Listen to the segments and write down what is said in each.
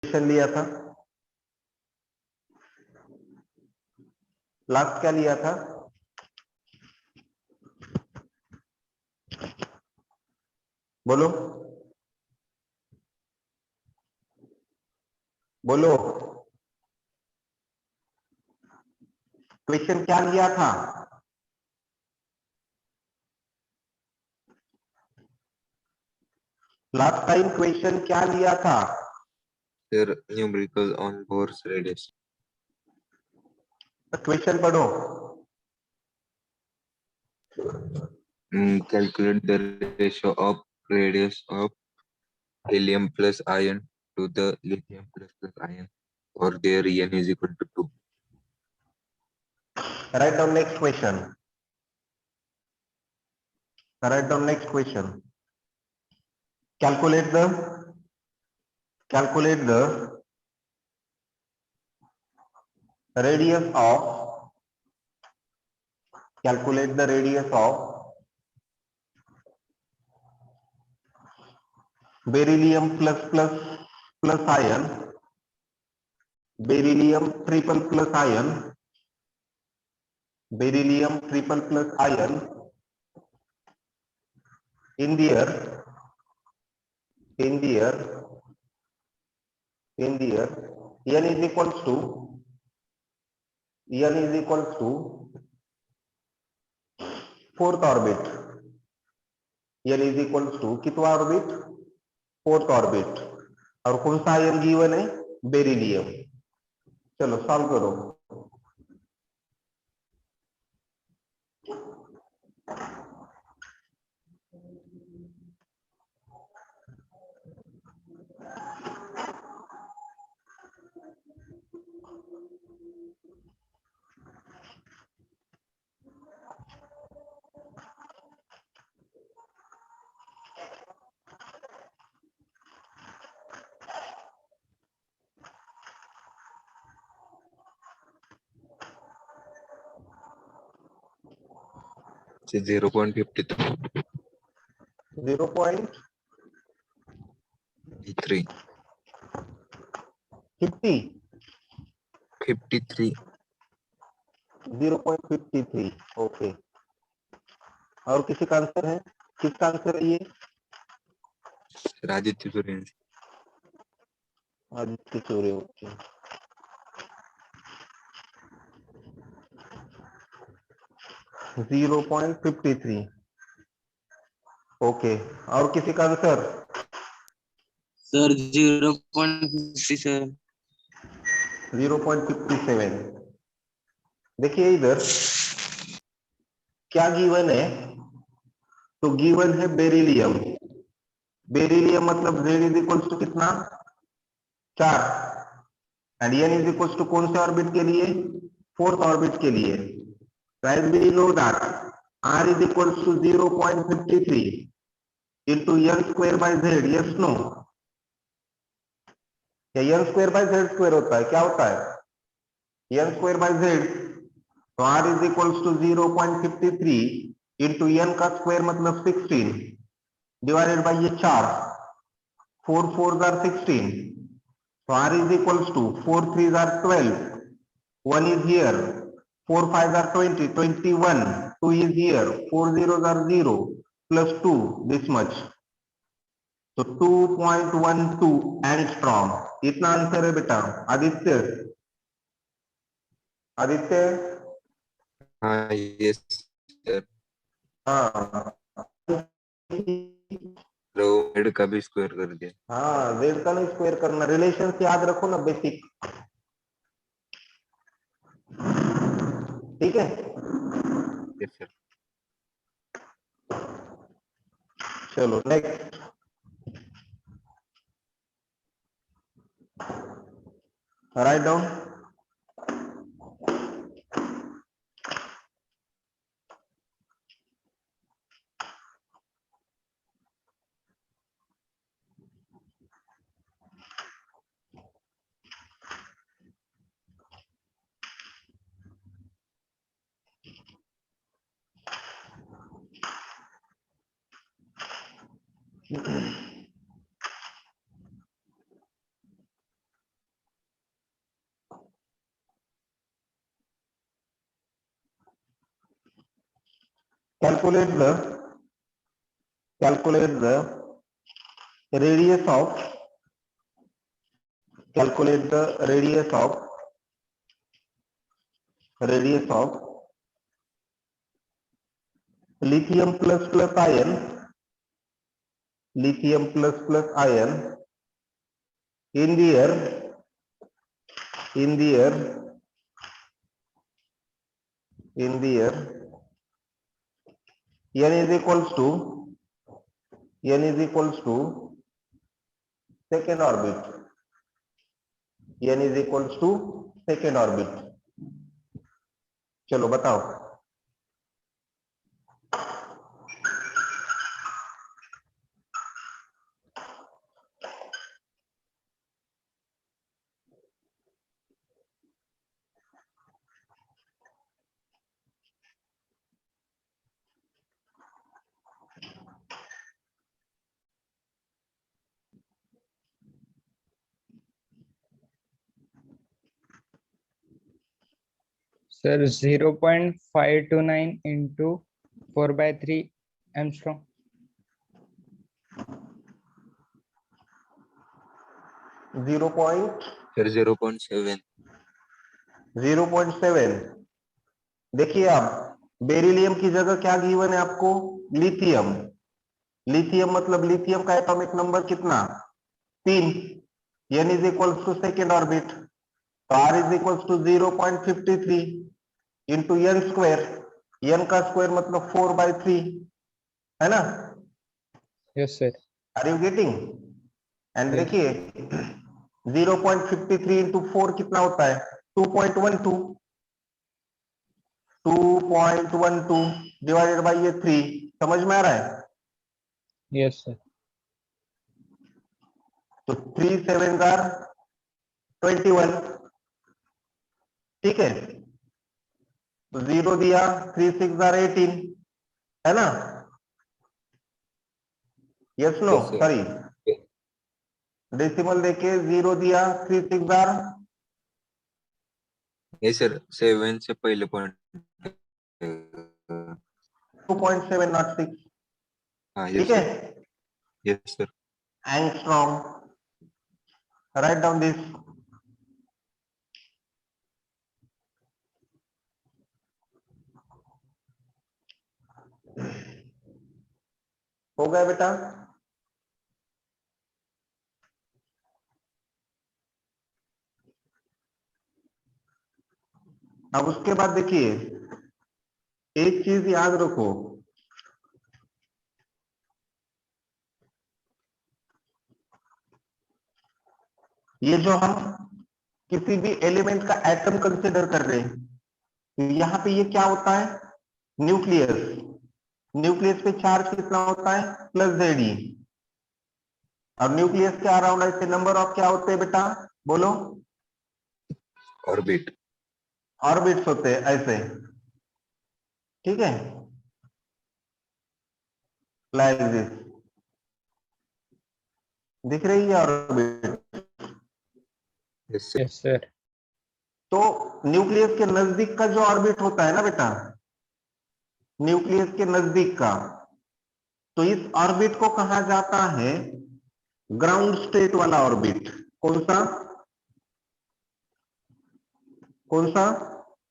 Question लिया था, last क्या लिया था? बोलो बोलो, क्वेश्चन क्या लिया था? लास्ट टाइम क्वेश्चन क्या लिया था? Sir, numerical on Bohr's radius. Question पढ़ो। Calculate the ratio of radius of helium plus ion to the lithium plus ion, or their n is equal to 2. Write down next question. Write down next question. Calculate the radius of beryllium plus ion, beryllium triple plus ion in their n is equals to fourth orbit. n is equals to कितवा orbit? Fourth orbit. और कौन सा ion given है? Beryllium. चलो solve करो। 0.53. 0.50 53. 0.53। Okay, और किसी का आंसर है? किसका आंसर है ये? Raditya Surensi. आदित्य सूर्य। ओके, 0.53। ओके, और किसी का आंसर? सर 0.57। 0.57। देखिए इधर क्या गिवन है? तो गिवन है बेरिलियम। बेरिलियम मतलब Z इज इक्वल्स टू कितना? 4। And n is equals to कौन से ऑर्बिट के लिए? फोर्थ ऑर्बिट के लिए। As we know that r is equals to 0.53 into n square by z। Yes no? क्या n square by z square होता है? क्या होता है? n square by z। तो r is equals to 0.53 into n का स्क्वायर मतलब 16 divided by ये 4। 4 4 are 16। So r is equals to 4 3s are 12. 1 is here. 4 5s are 20. 21. 2 is here. 4 zeros are 0. Plus 2. This much. So 2.12 angstrom. इतना answer है बेटा। Aditya, Aditya, Yes, sir. हाँ तो head का भी स्क्वायर कर दिया। हाँ, z का नहीं स्क्वायर करना। रिलेशन याद रखो ना, बेसिक। ठीक है, Yes, sir. चलो next. Write down. calculate the radius of lithium plus ion in the air n is equals to second orbit. n is equals to second orbit. चलो बताओ. Sir, 0.529 into 4/3 Armstrong. Zero point Sir, 0.7. 0.7. देखिए आप beryllium की जगह क्या given है आपको? Lithium. Lithium मतलब लिथियम का एटॉमिक नंबर कितना? 3. n is equals to second orbit. तो r is equals to 0.53 into n square. n का स्क्वायर मतलब 4/3 है ना? Yes, sir. Are you getting? And Yes. देखिए 0.53 इंटू 4 कितना होता है? 2.12 डिवाइडेड बाई ये 3. समझ में आ रहा है? Yes, sir. तो 3 7 are 21. ठीक है, तो 0 दिया, 3 6 are 18 है ना? Yes no Yes, sir. Sorry, decimal देके 0 दिया, 3 6 are Yes, sir. 7 से पहले पॉइंट. 2.7 not 6. हाँ, ठीक yes, है, sir. Yes, sir. Angstrom. Right down this. हो गया बेटा? अब उसके बाद देखिए एक चीज याद रखो, ये जो हम किसी भी एलिमेंट का एटम कंसिडर कर रहे हैं, तो यहाँ पे ये क्या होता है? न्यूक्लियस. न्यूक्लियस पे चार्ज कितना होता है? +Ze. और न्यूक्लियस के अराउंड ऐसे नंबर ऑफ क्या होते हैं बेटा? बोलो. Orbit. ऑर्बिट्स होते हैं ऐसे. ठीक है, लाइक दिस. दिख रही है orbit? Yes, sir. Yes, sir. तो न्यूक्लियस के नजदीक का जो ऑर्बिट होता है ना बेटा, न्यूक्लियस के नजदीक का, तो इस ऑर्बिट को कहा जाता है ग्राउंड स्टेट वाला ऑर्बिट. कौन सा?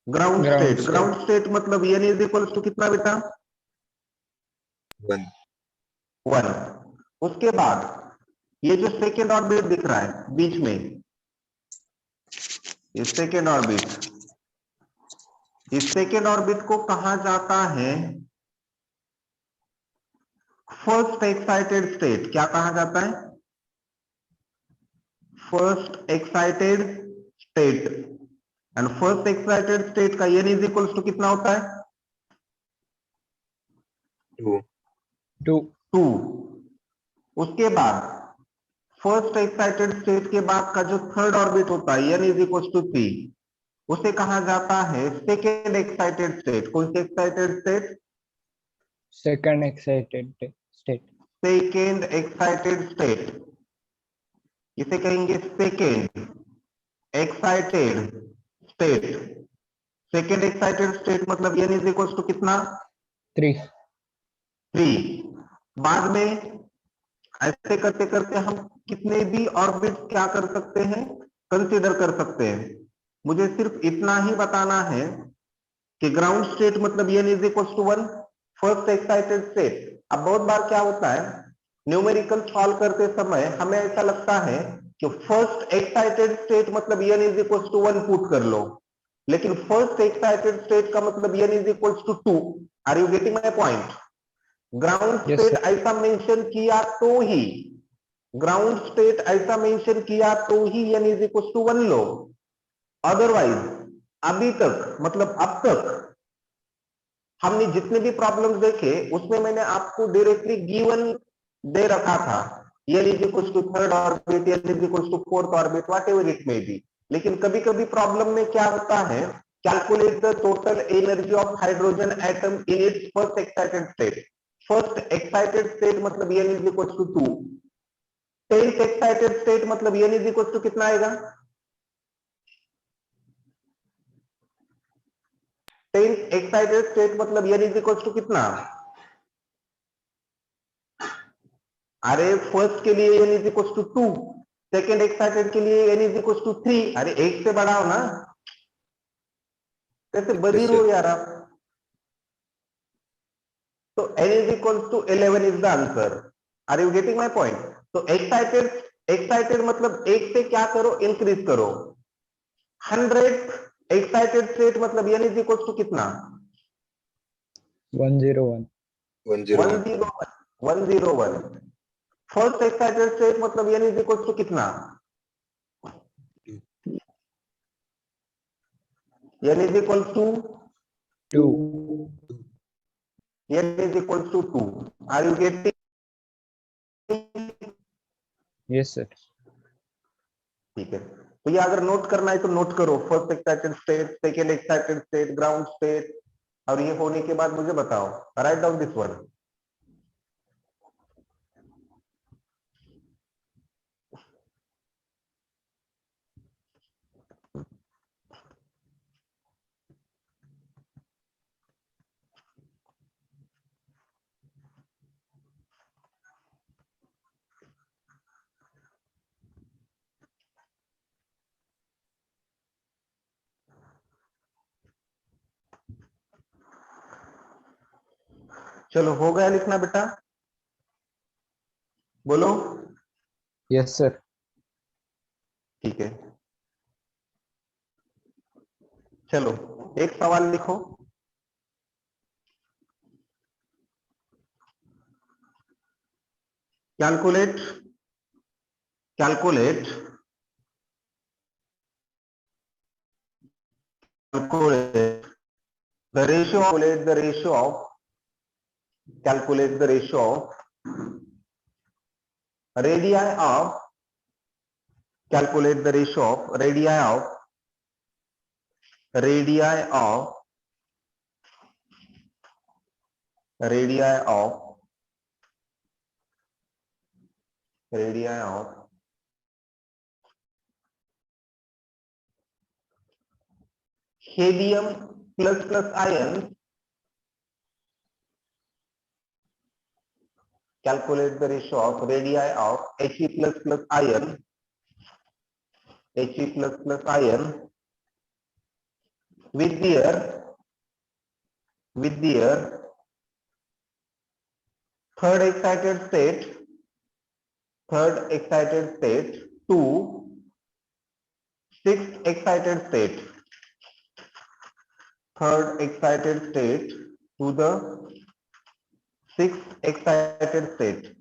Ground Ground state. state. Ground state मतलब n इज इक्वल्स टू कितना बेटा? 1. 1. उसके बाद ये जो सेकेंड ऑर्बिट दिख रहा है बीच में, ये सेकेंड ऑर्बिट, इस सेकेंड ऑर्बिट को कहा जाता है फर्स्ट एक्साइटेड स्टेट. क्या कहा जाता है? First excited state. And first excited state का n इज इक्वल्स टू कितना होता है? 2. 2. 2. उसके बाद फर्स्ट एक्साइटेड स्टेट के बाद का जो थर्ड ऑर्बिट होता है n इज इक्वल्स टू 3, उसे कहा जाता है सेकेंड एक्साइटेड स्टेट. कौन सी excited state? Second excited state. Second excited state. इसे कहेंगे second excited state. Second excited state मतलब n इज इक्वल्स टू कितना? 3. 3। बाद में ऐसे करते करते हम कितने भी ऑर्बिट क्या कर सकते हैं, कंसीडर कर सकते हैं। मुझे सिर्फ इतना ही बताना है कि ग्राउंड स्टेट मतलब n is equal to 1, first excited state. अब बहुत बार क्या होता है, न्यूमेरिकल सॉल्व करते समय हमें ऐसा लगता है कि फर्स्ट एक्साइटेड स्टेट मतलब n is equal to 1 put कर लो, लेकिन फर्स्ट एक्साइटेड स्टेट का मतलब n is equal to 2। Are you getting my point? Ground Yes, state sir. ऐसा मेंशन किया तो ही, ग्राउंड स्टेट ऐसा मेंशन किया तो ही n इज इक्वल टू 1 लो, अदरवाइज अभी तक मतलब अब तक हमने जितने भी प्रॉब्लम्स देखे उसमें मैंने आपको डायरेक्टली गिवन दे रखा था n is equal to third orbit, n is equal to fourth orbit, whatever it may be. लेकिन कभी कभी प्रॉब्लम में क्या होता है, calculate the total energy of hydrogen atom in its first excited state. First excited state मतलब n is equal to 2। Tenth excited state मतलब n is equal to कितना आएगा? टेंथ एक्साइटेड स्टेट मतलब n इज इक्वल टू कितना? अरे first के लिए n is equal to 2, second excited के लिए n इज इक्वल टू 3। अरे एक से बढ़ाओ ना, कैसे बधिर हो यार आप। तो n is equal to 11 is the answer. Are you getting my point? तो एक्साइटेड मतलब एक से क्या करो, इंक्रीज करो। 100 एक्साइटेड स्टेट मतलब n इज इक्वल टू कितना? 101. 101. 101। फर्स्ट एक्साइटेड स्टेट मतलब n इज इक्वल टू कितना? n is equal to 2. n is equal to 2। Are you getting? Yes, sir. ठीक है, तो ये अगर नोट करना है तो नोट करो, first excited state, second excited state, ground state, और ये होने के बाद मुझे बताओ, राइट डाउन दिस वन। चलो हो गया लिखना बेटा, बोलो। Yes, sir. ठीक है, चलो एक सवाल लिखो। Calculate calculate calculate calculate the ratio of radii of calculate the ratio of radii of radii of radii of radii of helium plus plus ion. Calculate the ratio of radii of He plus plus ion, He plus plus ion with their third excited state to sixth excited state, third excited state to the sixth excited state.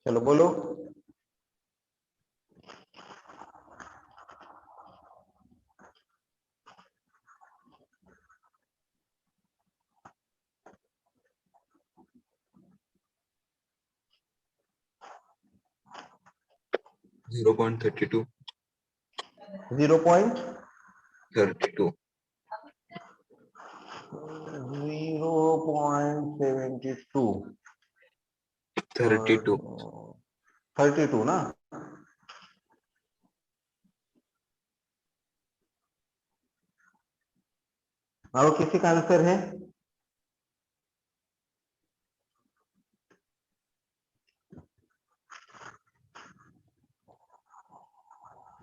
चलो बोलो। 0.32. 0.32. 32. 32 ना? और किसी का answer है?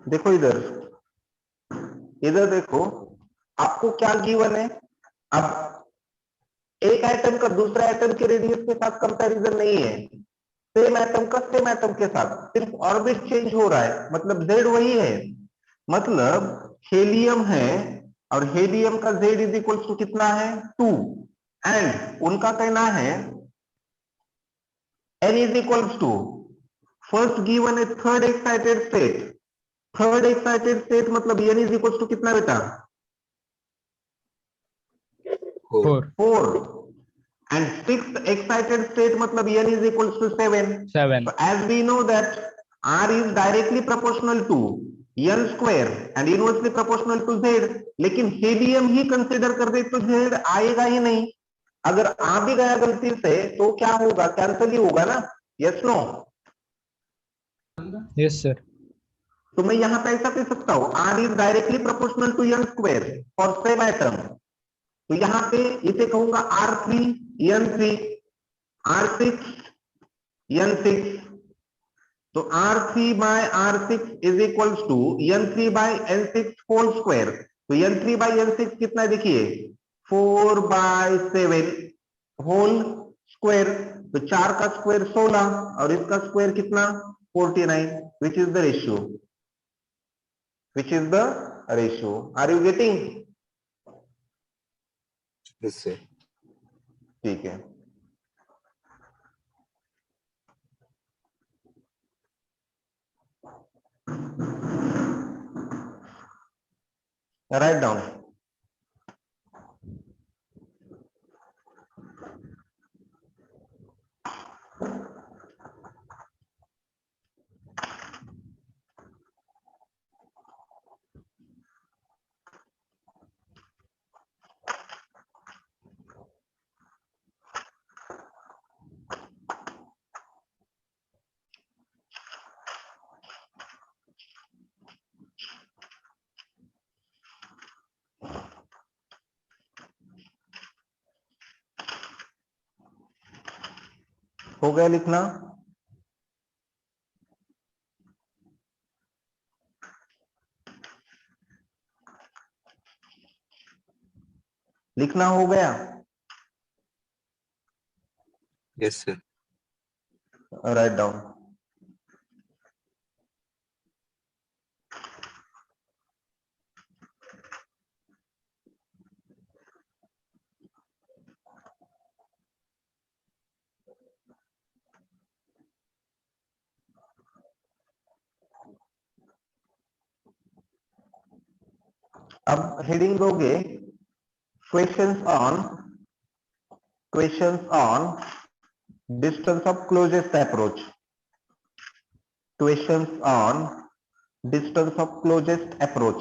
देखो इधर, इधर देखो, आपको क्या गिवन है? अब एक एटम का दूसरा एटम के रेडियस के साथ कंपैरिजन नहीं है, सेम एटम का सेम एटम के साथ, सिर्फ ऑर्बिट चेंज हो रहा है, मतलब जेड वही है। मतलब हेलियम है और हेलियम का जेड इज इक्वल टू कितना है? 2। एंड उनका कहना है n is equal to, first given है third excited state, third excited state मतलब n इज इक्वल टू कितना बेटा? 4. 4। and sixth excited state matlab n is equals to 7. 7. So as we know that r is directly proportional to n square and inversely proportional to z, लेकिन helium ही consider कर दे तो z आएगा ही नहीं। अगर आ भी गया गलती से तो क्या होगा? कैंसिल ही होगा ना? Yes no? Yes, sir. तो मैं यहाँ पे ऐसा कह सकता हूँ r is directly proportional to n square for same atom, तो यहाँ पे इसे कहूंगा R3 N3 R6 N6, तो R3 by R6 is equals to N3 by N6 whole square, तो N3 by N6 कितना है देखिए? 4 by 7 whole square, तो 4 का स्क्वायर 16 और इसका स्क्वायर कितना? 49, which is the ratio? Which is the ratio? Are you getting? Yes, sir. ठीक है, write down. हो गया लिखना? लिखना हो गया? Yes, sir. Write down. अब हेडिंग दोगे questions on distance of closest approach, questions on distance of closest approach,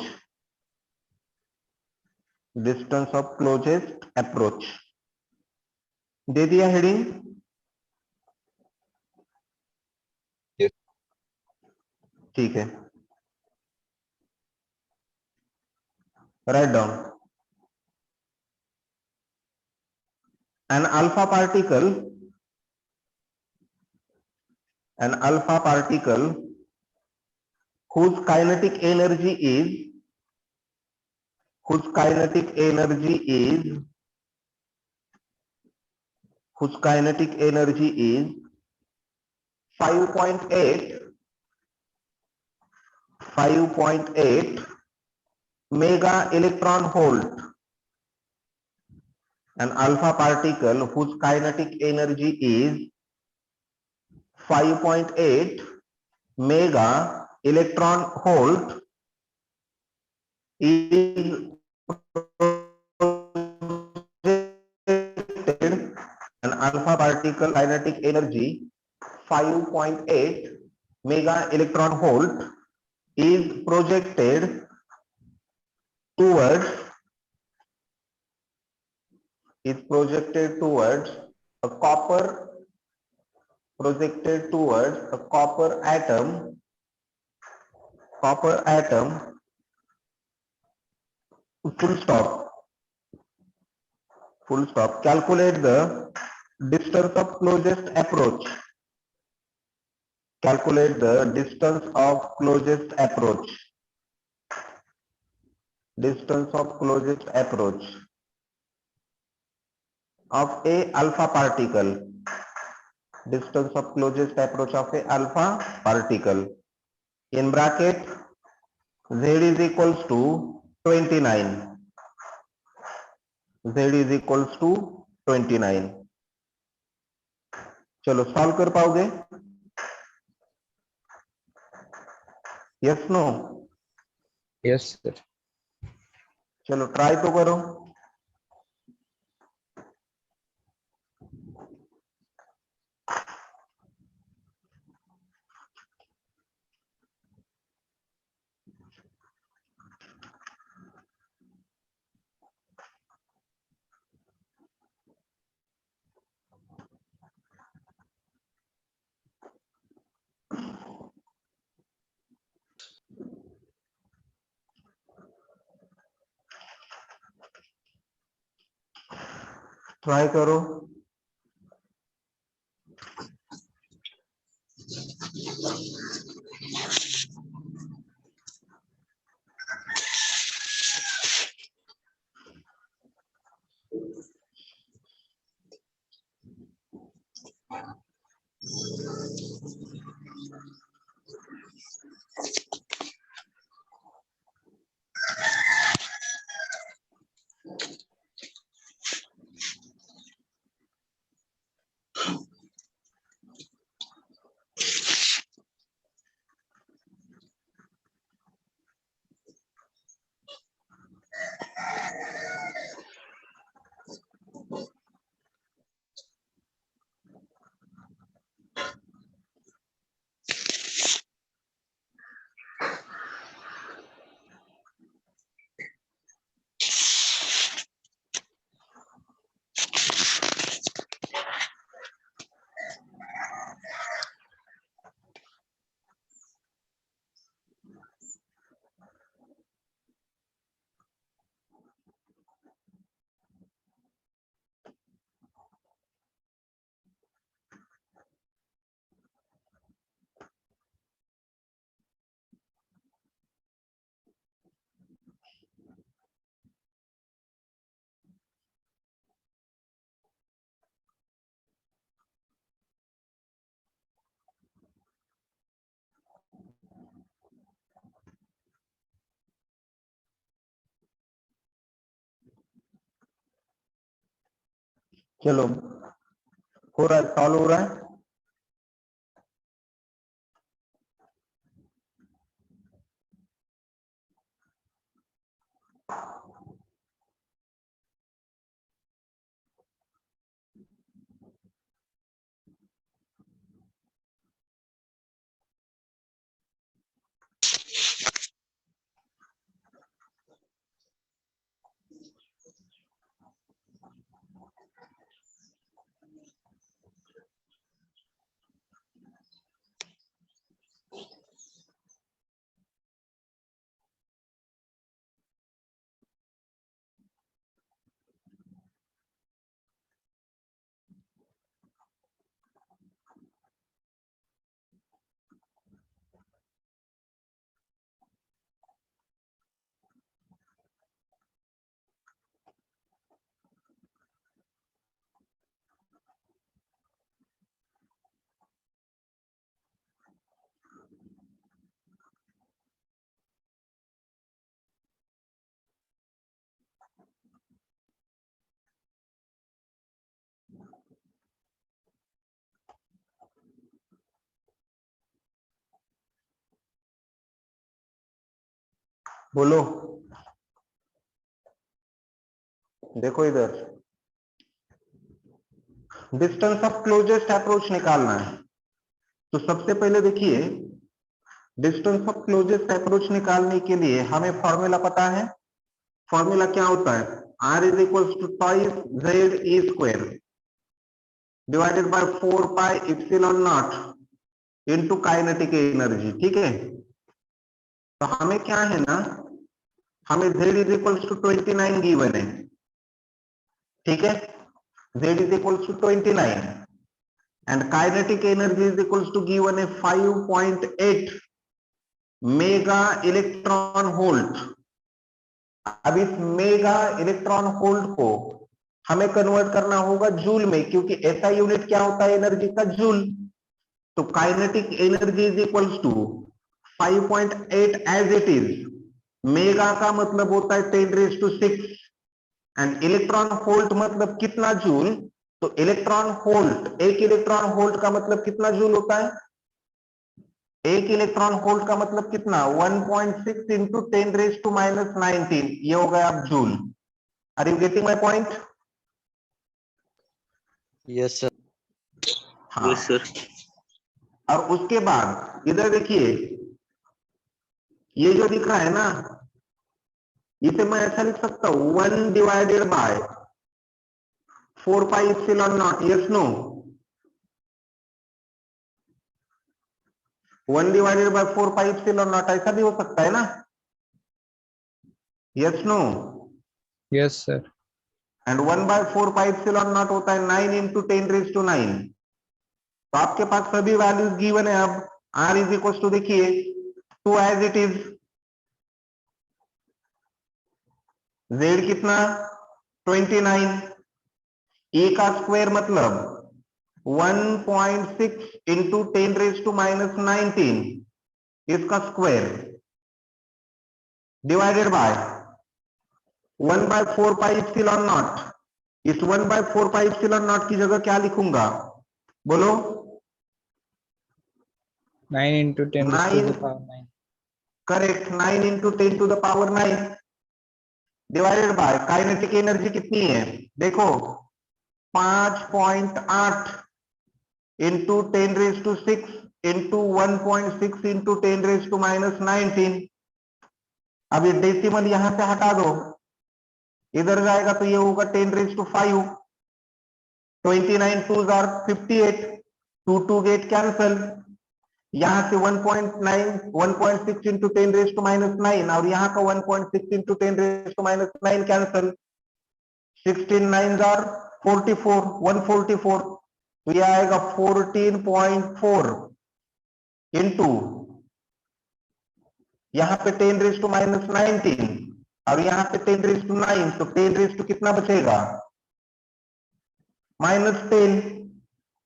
distance of closest approach दे दिया हेडिंग? Yes. ठीक है, write down. an alpha particle whose kinetic energy is 5.8 mega electron volt, an alpha particle whose kinetic energy is 5.8 mega electron volt is an alpha particle kinetic energy 5.8 mega electron volt is projected towards a copper atom full stop. Calculate the distance of closest approach. Calculate the distance of closest approach. Distance of closest approach of a alpha particle. Distance of closest approach of a alpha particle. In bracket, Z is equals to 29. Z is equals to 29. चलो solve कर पाओगे? Yes no? Yes, sir. चलो try तो करो. Try करो. चलो हो रहा है, सॉल्व हो रहा है. बोलो, देखो इधर. डिस्टेंस ऑफ क्लोजेस्ट अप्रोच निकालना है. तो सबसे पहले देखिए डिस्टेंस ऑफ क्लोजेस्ट अप्रोच निकालने के लिए हमें फॉर्मूला पता है। फॉर्मूला क्या होता है? R is equal to twice Z E square divided by 4 pi epsilon naught into kinetic energy. ठीक है, तो हमें क्या है ना, हमें z is equal to 29 given है। ठीक है, z is equal to 29 and kinetic energy is equal to given है 5.8 मेगा इलेक्ट्रॉन वोल्ट। अब इस मेगा इलेक्ट्रॉन वोल्ट को हमें कन्वर्ट करना होगा जूल में, क्योंकि ऐसा यूनिट क्या होता है एनर्जी का? जूल। तो kinetic energy is equal to 5.8 as it is. Mega का मतलब होता है 10⁶, एंड इलेक्ट्रॉन वोल्ट मतलब कितना जूल? तो इलेक्ट्रॉन वोल्ट, एक इलेक्ट्रॉन वोल्ट का मतलब कितना जूल होता है? एक इलेक्ट्रॉन वोल्ट का मतलब कितना? 1.6 इंटू 10⁻⁻19, ये हो गया आप joule. Are you getting my point? Yes, sir. हाँ। Yes sir. और उसके बाद इधर देखिए, ये जो दिख रहा है ना, इसे मैं ऐसा लिख सकता हूं 1 divided by 4 pi epsilon naught. Yes no? 1 divided by 4 pi epsilon naught, ऐसा भी हो सकता है ना? Yes no? Yes, sir. And 1 by 4 pi epsilon naught होता है 9 इंटू 10⁹ तो आपके पास सभी वैल्यूज गिवन है। अब आर इज इक्वल टू देखिए 2 एज इट इज, जेड कितना? 29, ए का स्क्वायर मतलब 1.6 इंटू 10⁻⁻19 इसका square divided by 1 by 4 pi epsilon naught. इस 1 बाय 4 पाई इप्सिलॉन नॉट की जगह क्या लिखूंगा? बोलो। 9 into 10 raised to 9, the power 9. Correct, 9 into 10⁻⁹ divided by kinetic energy कितनी है? देखो 5.8 इंटू 10⁶ इंटू 1.6 इंटू 10⁻⁻19। अब ये डेसिमल यहां से हटा दो, इधर जाएगा तो ये होगा 10⁵ 29 2s are 58, 2 गेट कैंसल। यहां से 1.6 इंटू 10⁻⁹ और यहाँ का 1.6 इंटू 10⁻⁹ कैंसल। 16 9s are 44, 144, तो ये आएगा 14.4 इंटू यहाँ पे 10⁻⁹ और यहाँ पे 10⁹, तो 10 कितना बचेगा? -10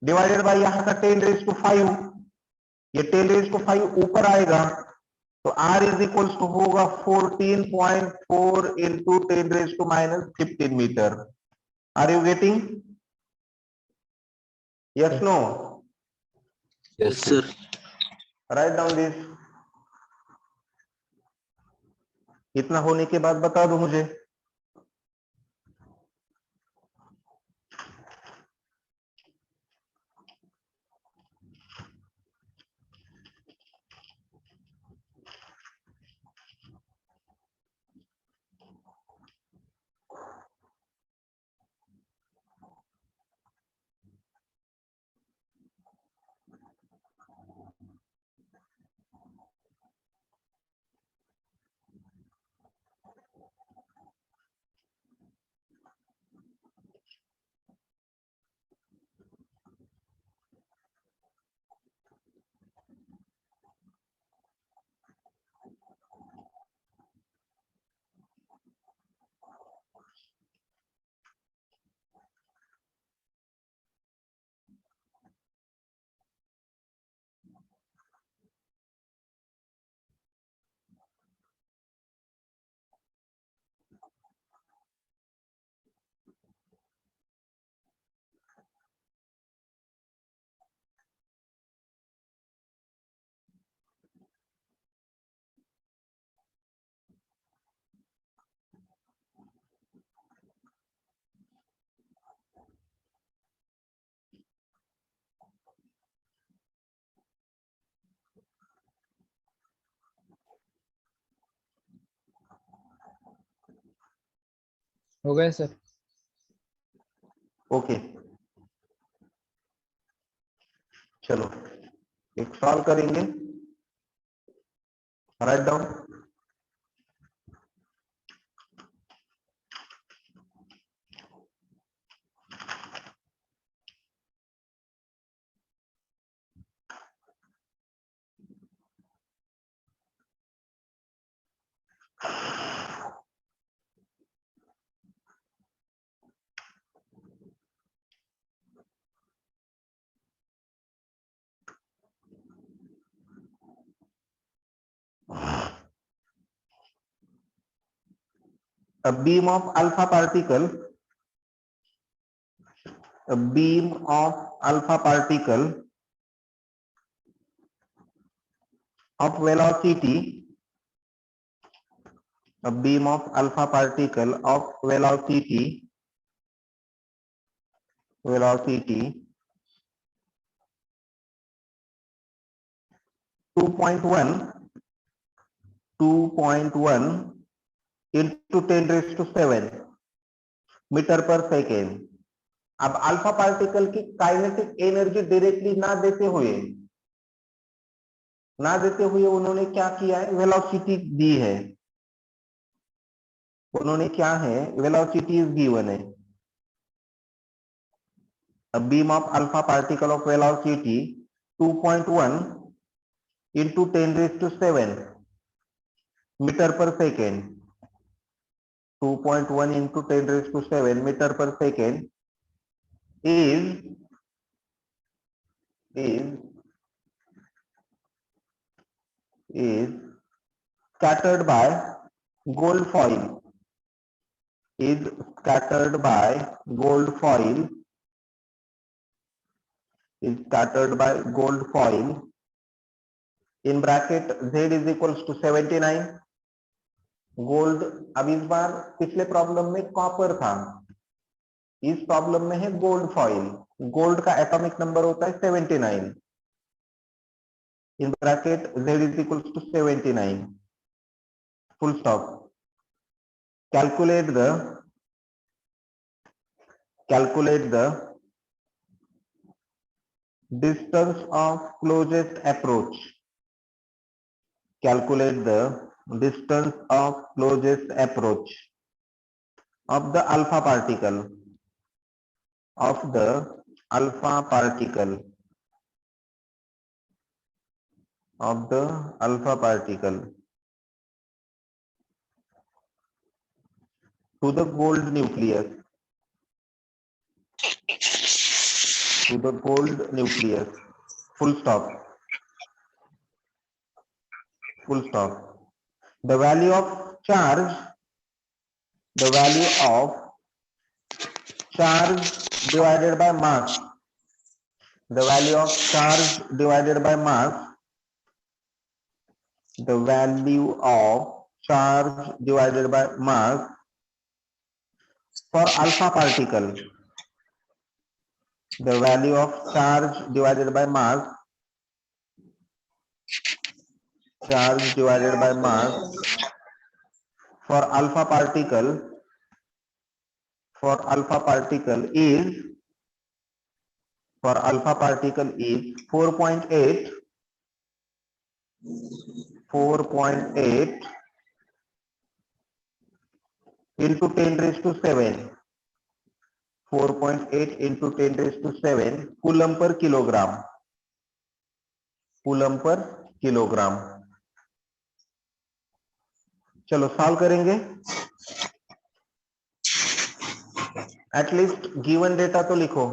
डिवाइडेड बाय यहाँ का 10⁵, ये 10⁵ ऊपर आएगा, तो R इज इक्वल टू होगा 14.4 into 10⁻15 metre. Are you getting? Yes no? Yes, yes sir. Sir. Write down this. इतना होने के बाद बता दो मुझे। हो गए सर। ओके, चलो एक सॉल्व करेंगे, write down. A beam of alpha particle, a beam of alpha particle of velocity, a beam of alpha particle of velocity 2.1 into 10 raised to 7 metre per second. अब अल्फा पार्टिकल की kinetic energy directly ना देते हुए उन्होंने क्या किया है, velocity दी है। उन्होंने क्या है, वेलोसिटी इज गिवन है। A beam of alpha particle of velocity 2.1 into 10 raised to 7 metre per second. 2.1 into 10 raised to 7 metre per second is scattered by gold foil, is scattered by gold foil, is scattered by gold foil in bracket z is equals to 79 gold. अब इस बार पिछले problem में copper था, इस problem में है gold foil. Gold का atomic number होता है 79, in bracket z is equals to 79 full stop। calculate the distance of closest approach, calculate the distance of closest approach of the alpha particle, of the alpha particle, of the alpha particle to the gold nucleus, to the gold nucleus, full stop, full stop। The value of charge, the value of charge divided by mass, the value of charge divided by mass, the value of charge divided by mass for alpha particle, the value of charge divided by mass, charge divided by mass for alpha particle, for alpha particle is 4.8 into 10 raised to 7, 4.8 into 10 raised to 7 coulomb per kilogram, coulomb per kilogram. चलो solve करेंगे। At least given data तो लिखो।